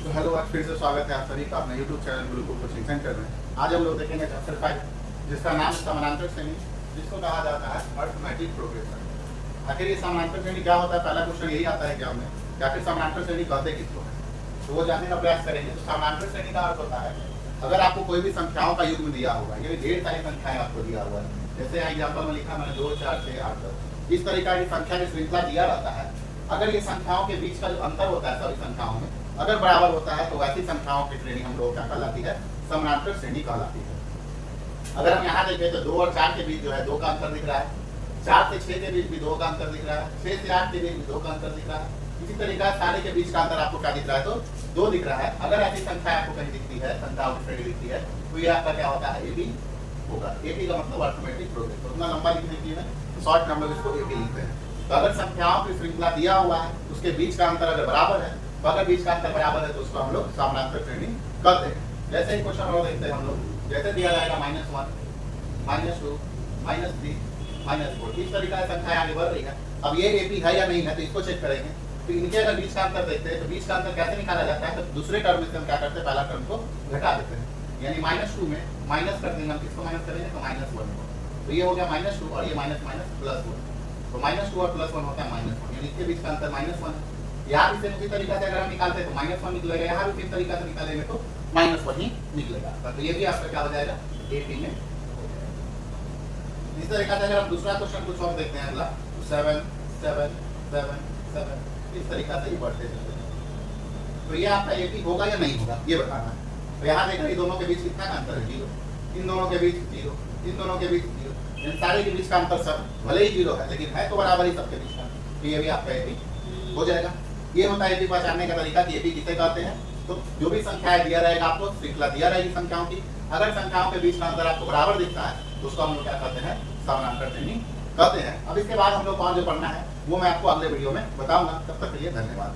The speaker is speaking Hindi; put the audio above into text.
तो हेलो, आज फिर से स्वागत है आप सभी का अपने YouTube channel Gurukul coaching centre में। आज हम लोग देखेंगे चैप्टर 5, जिसका नाम है समानांतर श्रेणी, जिसको कहा जाता है अर्थमेटिक प्रोग्रेशन। आखिर ये समानांतर श्रेणी क्या होता है, पहला क्वेश्चन यही आता है एग्जाम में कि आखिर समानांतर श्रेणी कहते किसको है, तो वो जानने का प्रयास करेंगे। तो समानांतर श्रेणी का अर्थ होता है अगर आपको कोई भी संख्याओं का युग्म दिया होगा, यानी ढेर सारी संख्याएं आपको दिया हुआ है, जैसे एग्जाम्पल में लिखा मैंने 2, 4, 6, 8, 10, इस तरीका की संख्या की श्रृंखला दिया रहता है। अगर ये संख्याओं के बीच का जो अंतर होता है सभी संख्याओं में अगर बराबर होता है तो वैसी संख्याओं की श्रेणी हम लोग क्या कहलाती है, समानांतर श्रेणी कहलाती है। अगर हम यहाँ देखें तो 2 और 4 के बीच जो है 2 का अंतर दिख रहा है, 4 से 6 के बीच भी 2 का अंतर दिख रहा है, 6 से 8 के बीच भी 2 का अंतर दिख रहा है। इसी तरीका सारे के बीच का अंतर आपको क्या दिख रहा है, तो 2 दिख रहा है। अगर ऐसी संख्या आपको कहीं दिखती है, संख्याओं की श्रेणी दिखती है, तो ये आपका क्या होता है, एपी होगा। एपी का मतलब अर्थमेटिक प्रोग्रेशन। तो उतना लंबा लिखने के लिए तो शॉर्ट में हम लोग इसको एपी लिखते हैं। तो अगर संख्याओं की श्रृंखला दिया हुआ है, उसके बीच का अंतर अगर बराबर है, तो अगर बीच का अंतर बराबर है तो उसको हम लोग समानांतर श्रेणी कहते हैं। जैसे ही क्वेश्चन और देखते हैं हम लोग, जैसे दिया जाएगा -1, -2, -3, -4, इस तरीका से संख्याएं आगे बढ़ रही है। अब ये एपी है या नहीं है तो इसको चेक करेंगे। तो इनके अगर बीच का अंतर देखते हैं तो बीच का अंतर कैसे निकाला जाता है, तो दूसरे टर्म में से हम क्या करते हैं, पहला टर्म को घटा देते हैं। यानी -2 में माइनस कर देंगे, हम किसको माइनस करेंगे तो -1 को। तो ये हो गया -2 और ये माइनस +1। तो -2 और +1 होता है -1, यानी इसके बीच का अंतर -1 है। यहाँ भी उसी तरीका से अगर हम निकालते हैं तो -1 निकलेगा, यहाँ भी इस तरीका से निकालेंगे तो -1 ही निकलेगा। तो ये भी आपका क्या हो जाएगा, एपी में हो जाएगा। इस तरीका से अगर हम दूसरा क्वेश्चन कुछ और देखते हैं, अगला 7, 7, 7, 7, इस तरीका से ही बढ़ते चलते हैं। तो ये आपका एपी होगा या नहीं होगा, ये बताना है। तो यहाँ देख रहे दोनों के बीच कितना का अंतर है, 0, इन दोनों के बीच 0, इन दोनों के बीच 0, इन सारे के बीच का अंतर सब भले ही 0 है, लेकिन है तो बराबर ही सबके बीच का। तो ये भी आपका एपी हो जाएगा। ये होता है एपी पहचानने का तरीका कि एपी किसे कहते हैं। तो जो भी संख्याएं दिया रहेगा आपको, श्रृंखला दिया रहेगी संख्याओं की, अगर संख्याओं के बीच का अंतर आपको बराबर दिखता है तो उसको हम लोग क्या कहते हैं, समानांतर श्रेणी कहते हैं। अब इसके बाद हम लोग को जो पढ़ना है वो मैं आपको अगले वीडियो में बताऊंगा। तब तक के लिए धन्यवाद।